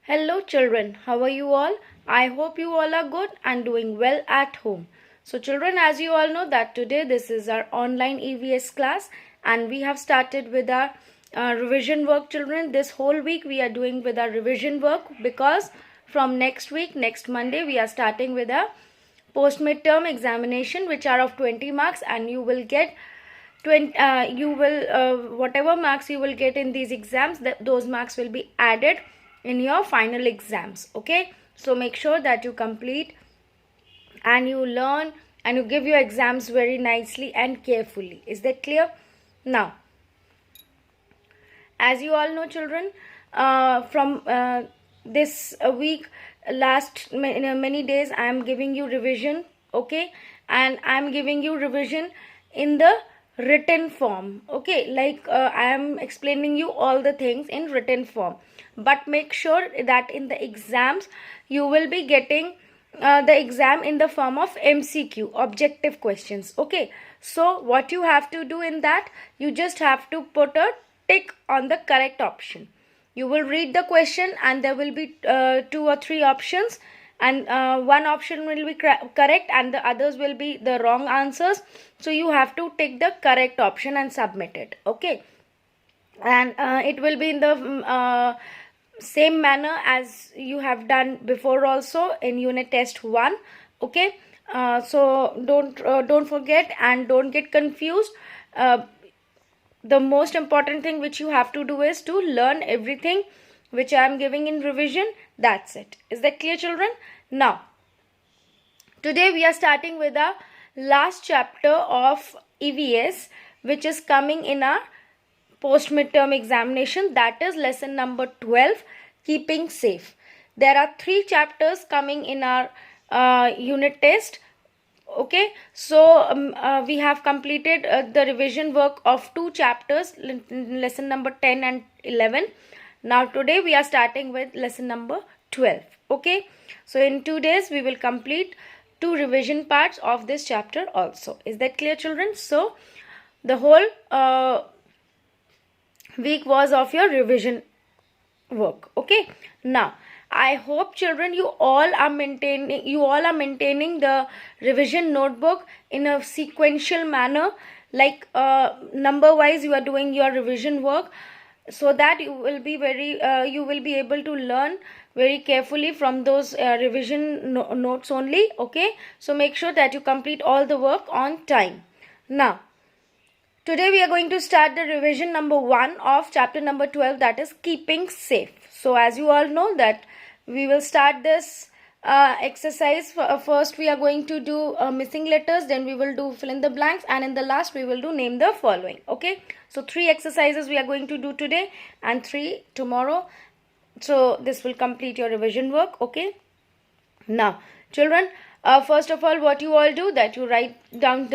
Hello children, how are you all? I hope you all are good and doing well at home. So children, as you all know that today this is our online EVS class and we have started with our revision work children. This whole week we are doing with our revision work because from next week, next Monday, we are starting with our post midterm examination which are of 20 marks and you will get 20 whatever marks you will get in these exams, those marks will be added in your final exams. Okay, so make sure that you complete and you learn and you give your exams very nicely and carefully. Is that clear? Now, as you all know children, from this week, last many days I am giving you revision. Okay, and I am giving you revision in the written form. Okay, like I am explaining you all the things in written form, but make sure that in the exams you will be getting the exam in the form of MCQ, objective questions. Okay, so what you have to do in that, you just have to put a tick on the correct option. You will read the question and there will be 2 or 3 options, and one option will be correct and the others will be the wrong answers. So you have to take the correct option and submit it. Okay, and it will be in the same manner as you have done before also in unit test 1. Okay, so don't forget and don't get confused. The most important thing which you have to do is to learn everything which I am giving in revision. That's it. Is that clear children? Now, today we are starting with the last chapter of EVS which is coming in our post midterm examination, that is lesson number 12, keeping safe. There are 3 chapters coming in our unit test. Okay, so we have completed the revision work of 2 chapters, lesson number 10 and 11. Now today we are starting with lesson number 12. Okay, so in 2 days we will complete 2 revision parts of this chapter also. Is that clear children? So the whole week was of your revision work. Okay, now I hope children you all are maintaining the revision notebook in a sequential manner, like number wise you are doing your revision work, so that you will be able to learn very carefully from those revision notes only. Okay, so make sure that you complete all the work on time. Now today we are going to start the revision number 1 of chapter number 12, that is keeping safe. So as you all know that we will start this exercise. First we are going to do missing letters, then we will do fill in the blanks, and in the last we will do name the following. Okay, so 3 exercises we are going to do today and 3 tomorrow. So this will complete your revision work. Okay, now children, first of all, what you all do, that you write down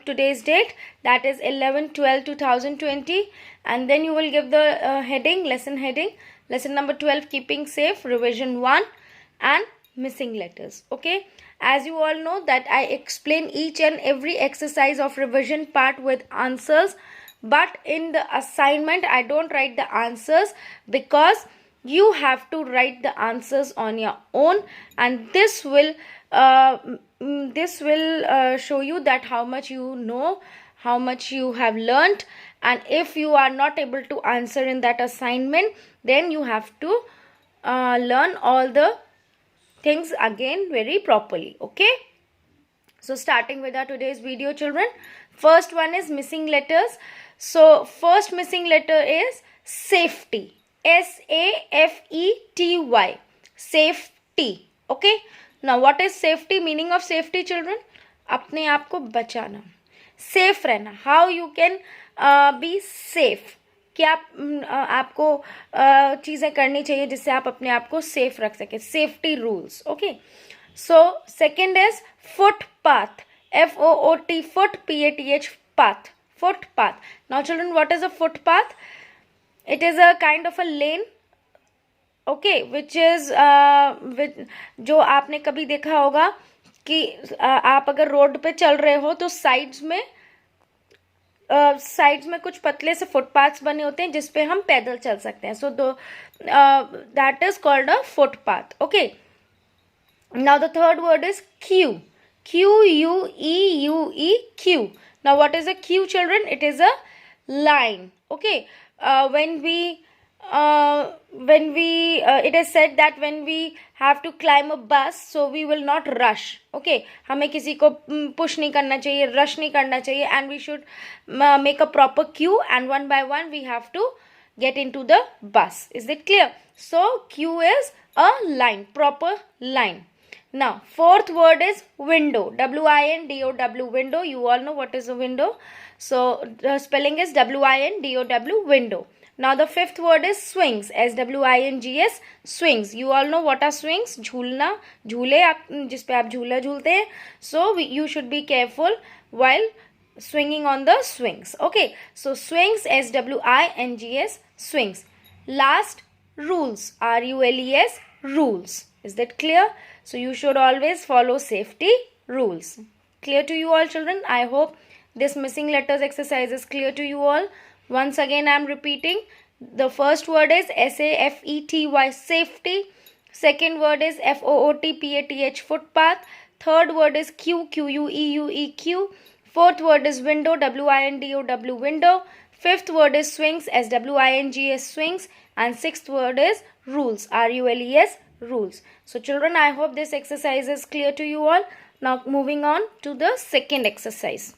today's date, that is 11/12/2020, and then you will give the heading, lesson heading, lesson number 12, keeping safe, revision 1, and missing letters. Okay, as you all know that I explain each and every exercise of revision part with answers, but in the assignment I don't write the answers because you have to write the answers on your own, and this will show you that how much you know, how much you have learned, and if you are not able to answer in that assignment, then you have to learn all the things again very properly. Okay, so starting with our today's video children, first one is missing letters. So first missing letter is safety, SAFETY, safety. Okay, now what is safety? Meaning of safety children, अपने आप को बचाना, safe रहना. How you can be safe? क्या आपको चीज़ें करनी चाहिए जिससे आप अपने आप को सेफ रख सके, safety rules. Okay, so second is footpath, FOOT, foot, PATH, path, footpath. Now children, what is a footpath? It is a kind of a lane, okay, which is जो आपने कभी देखा होगा कि आप अगर रोड पे चल रहे हो तो साइड्स में साइड्स में कुछ पतले से फुटपाथ्स बने होते हैं जिसपे हम पैदल चल सकते हैं. So that is called a footpath. Okay. Now the third word is queue. Queue. Queue. Now what is a queue, children? It is a line. Okay. It is said that when we have to climb a bus, so we will not rush. Okay. हमें किसी को push नहीं करना चाहिए, rush नहीं करना चाहिए, and we should make a proper queue, and one by one we have to get into the bus. Is it clear? So queue is a line, proper line. Now, fourth word is window. W-I-N-D-O-W, window. You all know what is a window. So, the spelling is W-I-N-D-O-W, window. Now, the fifth word is swings. S-W-I-N-G-S, swings. You all know what are swings? झूलना, झूले आप जिस पे आप झूला झूलते हैं. So, you should be careful while swinging on the swings. Okay. So, swings, S-W-I-N-G-S, swings. Last, rules. R-U-L-E-S, rules. Is that clear? So you should always follow safety rules. Clear to you all, children? I hope this missing letters exercise is clear to you all. Once again, I am repeating. The first word is S-A-F-E-T-Y, safety. Second word is F-O-O-T-P-A-T-H, footpath. Third word is queue, Q-U-E-U-E, queue. Fourth word is window, W-I-N-D-O-W, window. Fifth word is swings, S-W-I-N-G-S, swings. And sixth word is rules, R-U-L-E-S, rules. So children, I hope this exercise is clear to you all. Now moving on to the second exercise.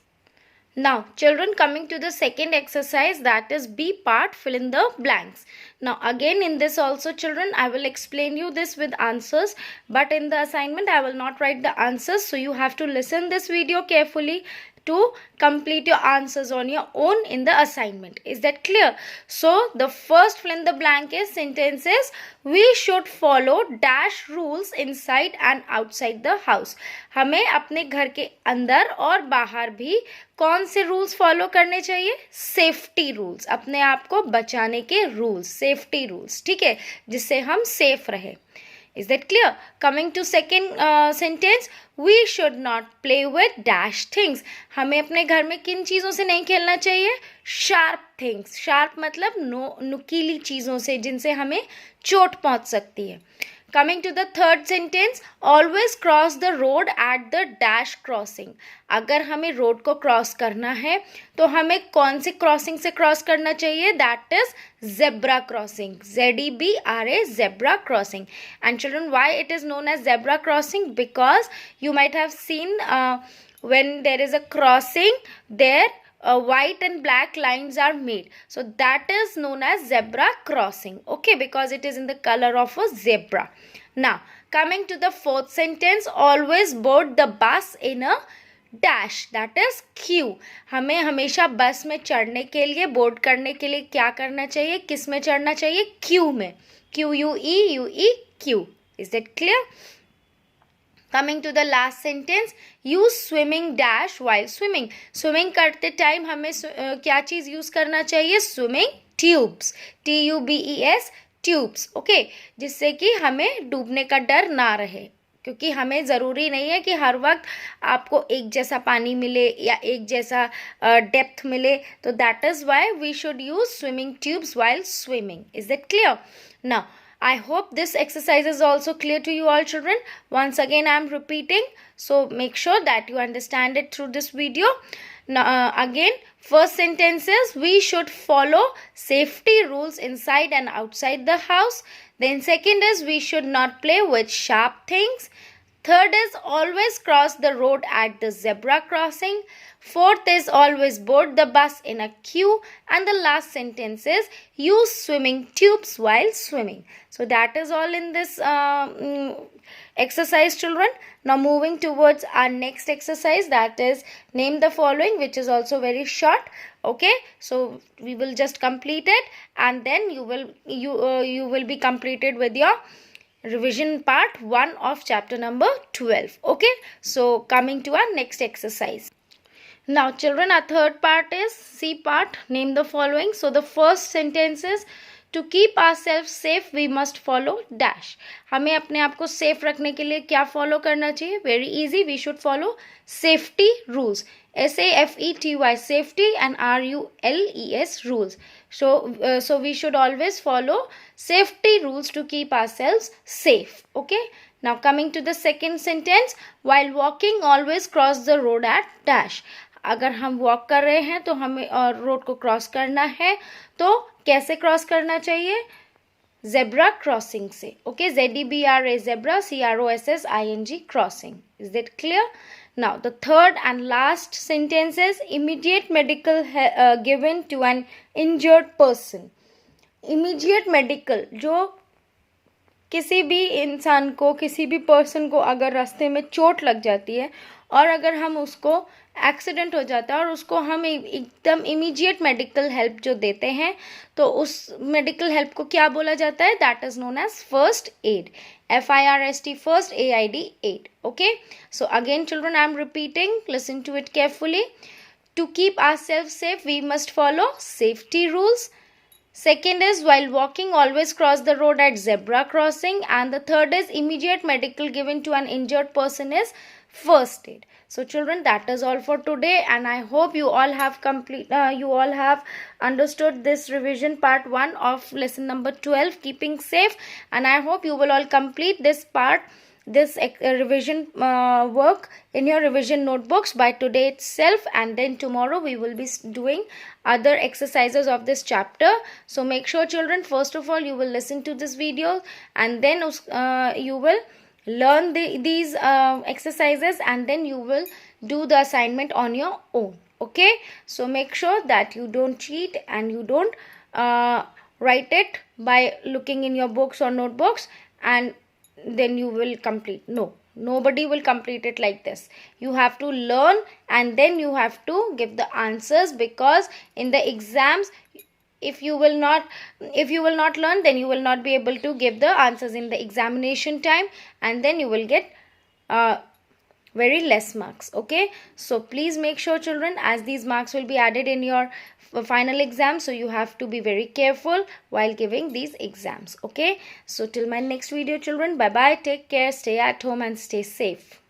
Now children, coming to the second exercise, that is B part, fill in the blanks. Now again in this also, children, I will explain you this with answers, but in the assignment I will not write the answers, so you have to listen this video carefully to complete your answers on your own in the assignment. Is that clear? So the first fill in the blank is sentences. We should follow dash rules inside and outside the house. हमें अपने घर के अंदर और बाहर भी कौन से रूल्स फॉलो करने चाहिए? सेफ्टी रूल्स, अपने आप को बचाने के रूल्स, सेफ्टी रूल्स. ठीक है, जिससे हम सेफ रहे. Is that clear? Coming to second sentence, we should not play with dash things. हमें अपने घर में किन चीज़ों से नहीं खेलना चाहिए? Sharp things. Sharp मतलब नुकीली चीज़ों से जिनसे हमें चोट पहुंच सकती है. Coming to the third sentence, always cross the road at the dash crossing. अगर हमें रोड को क्रॉस करना है तो हमें कौन सी क्रॉसिंग से क्रॉस करना चाहिए? That is zebra crossing. Z-E-B-R-A, zebra crossing. And children, why it is known as zebra crossing? Because you might have seen when there is a crossing, there white and black lines are made. So that is known as zebra crossing. Okay, because it is in the color of a zebra. Now, coming to the fourth sentence, always board the bus in a dash, that is queue. हमें हमेशा बस में चढ़ने के लिए, board करने के लिए क्या करना चाहिए? किस में चढ़ना चाहिए? क्यू में. Q-U-E-U-E, queue. Is that clear? Coming to the last sentence, use swimming dash while swimming. Swimming करते टाइम हमें क्या चीज़ यूज़ करना चाहिए? Swimming tubes. T-U-B-E-S, tubes. Okay, जिससे कि हमें डूबने का डर ना रहे. क्योंकि हमें ज़रूरी नहीं है कि हर वक्त आपको एक जैसा पानी मिले या एक जैसा डेप्थ मिले. तो that is why we should use swimming tubes while swimming. Is that clear? Now, I hope this exercise is also clear to you all, children. Once again, I am repeating. So make sure that you understand it through this video. Now, again, first sentence is we should follow safety rules inside and outside the house. Then second is we should not play with sharp things. Third is always cross the road at the zebra crossing. Fourth is always board the bus in a queue. And the last sentence is use swimming tubes while swimming. So that is all in this exercise, children. Now moving towards our next exercise, that is name the following, which is also very short. Okay, so we will just complete it, and then you will be completed with your revision part 1 of chapter number 12. Okay, so coming to our next exercise. Now children, our third part is C part, name the following. So the first sentence is To keep ourselves safe, we must follow dash. हमें अपने आप को safe रखने के लिए क्या follow करना चाहिए? Very easy, we should follow safety rules. SAFETY, safety, and RULES, rules. So we should always follow safety rules to keep ourselves safe. Okay. Now coming to the second sentence, while walking always cross the road at dash. अगर हम walk कर रहे हैं तो हमें और road को cross करना है, तो कैसे क्रॉस करना चाहिए? जेब्रा क्रॉसिंग से. Okay, ZEBRA zebra, CROSSING crossing. Is that clear? Now the third and last sentence is immediate medical given to an injured person. Immediate medical, जो किसी भी इंसान को, किसी भी पर्सन को अगर रास्ते में चोट लग जाती है और अगर हम उसको एक्सीडेंट हो जाता है और उसको हम एकदम इमीडिएट मेडिकल हेल्प जो देते हैं, तो उस मेडिकल हेल्प को क्या बोला जाता है? That is known as first aid. FIRST, first, AID, aid. Okay, so again children, I am repeating, listen to it carefully. To keep ourselves safe, we must follow safety rules. Second is, while walking always cross the road at zebra crossing. And the third is, immediate medical given to an injured person is first aid. So children, that is all for today, and I hope you all have understood this revision part 1 of lesson number 12, keeping safe, and I hope you will all complete this part, this revision work in your revision notebooks by today itself, and then tomorrow we will be doing other exercises of this chapter. So make sure children, first of all, you will listen to this video, and then you will learn these exercises, and then you will do the assignment on your own. Okay, so make sure that you don't cheat and you don't write it by looking in your books or notebooks and then you will complete. No, nobody will complete it like this. You have to learn and then you have to give the answers, because in the exams, if you will not learn, then you will not be able to give the answers in the examination time, and then you will get very less marks. Okay, so please make sure children, as these marks will be added in your final exam, so you have to be very careful while giving these exams. Okay, so till my next video children, bye bye, take care, stay at home and stay safe.